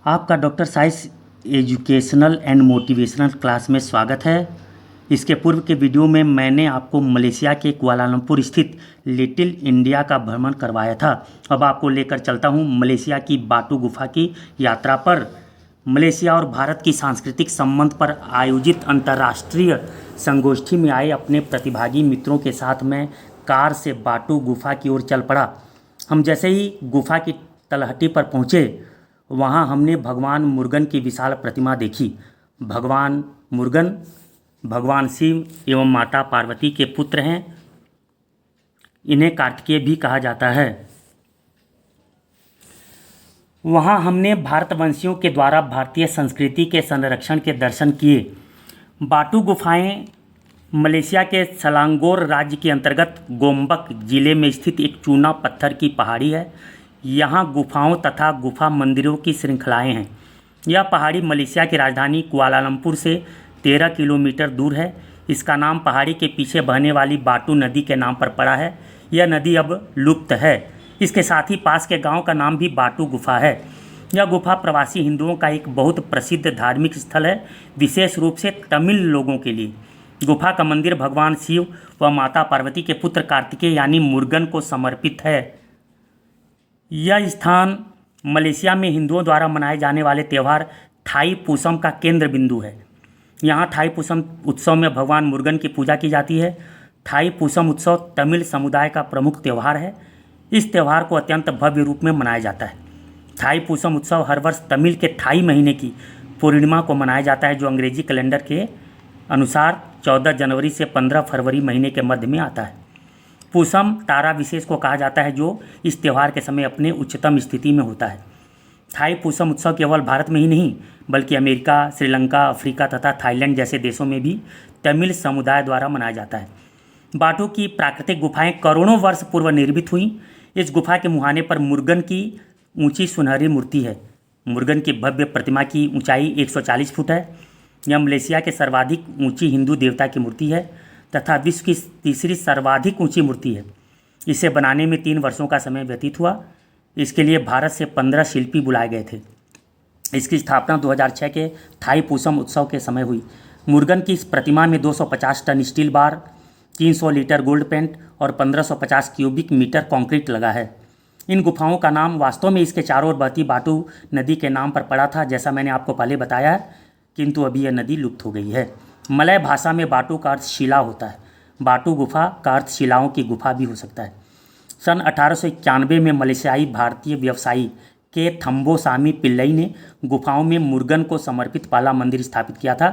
आपका doctor science educational and motivational class में स्वागत है। इसके पूर्व के वीडियो में मैंने आपको मलेशिया के कुआलालंपुर स्थित लिटिल इंडिया का भ्रमण करवाया था। अब आपको लेकर चलता हूँ मलेशिया की बाटू गुफा की यात्रा पर। मलेशिया और भारत की सांस्कृतिक संबंध पर आयोजित अंतर्राष्ट्रीय संगोष्ठी में आए अपने प्रतिभागी मित्रों के साथ मैं कार से बाटू गुफा की ओर चल पड़ा। हम जैसे ही गुफा की तलहटी पर पहुँचे, वहाँ हमने भगवान मुर्गन की विशाल प्रतिमा देखी। भगवान मुर्गन भगवान शिव एवं माता पार्वती के पुत्र हैं। इन्हें कार्तिकेय भी कहा जाता है। वहाँ हमने भारतवंशियों के द्वारा भारतीय संस्कृति के संरक्षण के दर्शन किए। बाटू गुफाएं मलेशिया के सेलांगोर राज्य के अंतर्गत गोम्बक जिले में स्थित एक चूना पत्थर की पहाड़ी है। यहाँ गुफाओं तथा गुफा मंदिरों की श्रृंखलाएं हैं। यह पहाड़ी मलेशिया की राजधानी कुआलालंपुर से 13 किलोमीटर दूर है। इसका नाम पहाड़ी के पीछे बहने वाली बाटू नदी के नाम पर पड़ा है। यह नदी अब लुप्त है। इसके साथ ही पास के गांव का नाम भी बाटू गुफा है। यह गुफा प्रवासी हिंदुओं का एक बहुत प्रसिद्ध धार्मिक स्थल है, विशेष रूप से तमिल लोगों के लिए। गुफा का मंदिर भगवान शिव व माता पार्वती के पुत्र कार्तिकेय यानी मुर्गन को समर्पित है। यह स्थान मलेशिया में हिंदुओं द्वारा मनाए जाने वाले त्यौहार थाई पूसम का केंद्र बिंदु है। यहाँ थाई पूसम उत्सव में भगवान मुर्गन की पूजा की जाती है। थाई पूसम उत्सव तमिल समुदाय का प्रमुख त्यौहार है। इस त्यौहार को अत्यंत भव्य रूप में मनाया जाता है। थाई पूसम उत्सव हर वर्ष तमिल के थाई महीने की पूर्णिमा को मनाया जाता है, जो अंग्रेजी कैलेंडर के अनुसार 14 जनवरी से 15 फरवरी महीने के मध्य में आता है। पूसम तारा विशेष को कहा जाता है, जो इस त्यौहार के समय अपने उच्चतम स्थिति में होता है। थाई पूसम उत्सव केवल भारत में ही नहीं, बल्कि अमेरिका, श्रीलंका, अफ्रीका तथा थाईलैंड जैसे देशों में भी तमिल समुदाय द्वारा मनाया जाता है। बाटू की प्राकृतिक गुफाएं करोड़ों वर्ष पूर्व निर्मित हुई। इस गुफा के मुहाने पर मुर्गन की ऊंची सुनहरी मूर्ति है। मुर्गन की भव्य प्रतिमा की ऊंचाई 140 फुट है। यह मलेशिया के सर्वाधिक ऊंची हिंदू देवता की मूर्ति है तथा विश्व की तीसरी सर्वाधिक ऊंची मूर्ति है। इसे बनाने में 3 वर्षों का समय व्यतीत हुआ। इसके लिए भारत से 15 शिल्पी बुलाए गए थे। इसकी स्थापना 2006 के थाई पूसम उत्सव के समय हुई। मुर्गन की इस प्रतिमा में 250 ton steel bar, 300 litre gold paint और 1550 क्यूबिक मीटर कंक्रीट लगा है। इन गुफाओं का नाम वास्तव में इसके चारों ओर बहती बाटू नदी के नाम पर पड़ा था, जैसा मैंने आपको पहले बताया है, किंतु अभी यह नदी लुप्त हो गई है। मलय भाषा में बाटू का अर्थ शिला होता है। बाटू गुफा का अर्थ शिलाओं की गुफा भी हो सकता है। सन 1891 में मलेशियाई भारतीय व्यवसायी के थम्बोसामी पिल्लई ने गुफाओं में मुर्गन को समर्पित पहला मंदिर स्थापित किया था।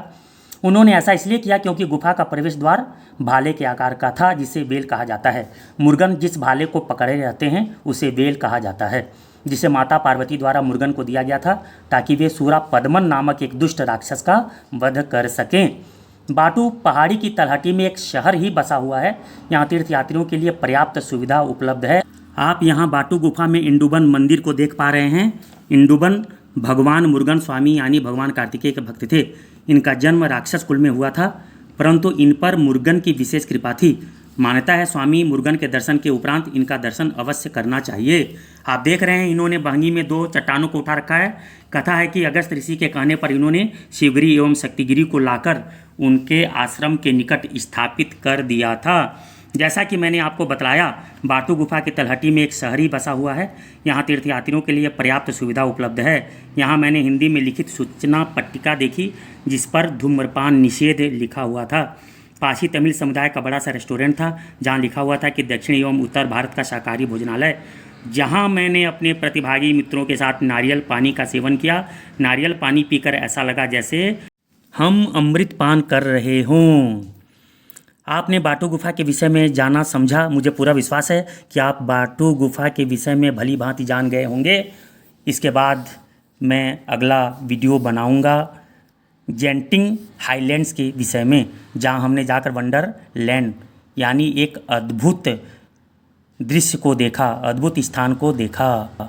उन्होंने ऐसा इसलिए किया क्योंकि गुफा का प्रवेश द्वार भाले के आकार का था, जिसे वेल कहा जाता है। मुर्गन जिस भाले को पकड़े रहते हैं उसे वेल कहा जाता है, जिसे माता पार्वती द्वारा मुर्गन को दिया गया था ताकि वे सूरा पद्मन नामक एक दुष्ट राक्षस का वध कर सकें। बाटू पहाड़ी की तलहटी में एक शहर ही बसा हुआ है। यहाँ तीर्थयात्रियों के लिए पर्याप्त सुविधा उपलब्ध है। आप यहाँ बाटू गुफा में इंडुबन मंदिर को देख पा रहे हैं। इंडुबन भगवान मुर्गन स्वामी यानी भगवान कार्तिकेय के भक्त थे। इनका जन्म राक्षस कुल में हुआ था, परंतु इन पर मुर्गन की विशेष कृपा थी। मान्यता है स्वामी मुर्गन के दर्शन के उपरांत इनका दर्शन अवश्य करना चाहिए। आप देख रहे हैं इन्होंने बहंगी में 2 चट्टानों को उठा रखा है। कथा है कि अगस्त ऋषि के कहने पर इन्होंने शिवगिरी एवं शक्तिगिरी को लाकर उनके आश्रम के निकट स्थापित कर दिया था। जैसा कि मैंने आपको बतलाया, बाटू गुफा की तलहटी में एक शहरी बसा हुआ है। यहाँ तीर्थयात्रियों के लिए पर्याप्त सुविधा उपलब्ध है। यहाँ मैंने हिंदी में लिखित सूचना पट्टिका देखी, जिस पर धूम्रपान निषेध लिखा हुआ था। पासी तमिल समुदाय का बड़ा सा रेस्टोरेंट था, जहाँ लिखा हुआ था कि दक्षिण एवं उत्तर भारत का शाकाहारी भोजनालय, जहाँ मैंने अपने प्रतिभागी मित्रों के साथ नारियल पानी का सेवन किया। नारियल पानी पीकर ऐसा लगा जैसे हम अमृत पान कर रहे हों। आपने बाटू गुफा के विषय में जाना समझा। मुझे पूरा विश्वास है कि आप बाटू गुफा के विषय में भली भांति जान गए होंगे। इसके बाद मैं अगला वीडियो बनाऊंगा जेंटिंग हाईलैंड्स के विषय में, जहां हमने जाकर वंडर लैंड यानी एक अद्भुत दृश्य को देखा, अद्भुत स्थान को देखा।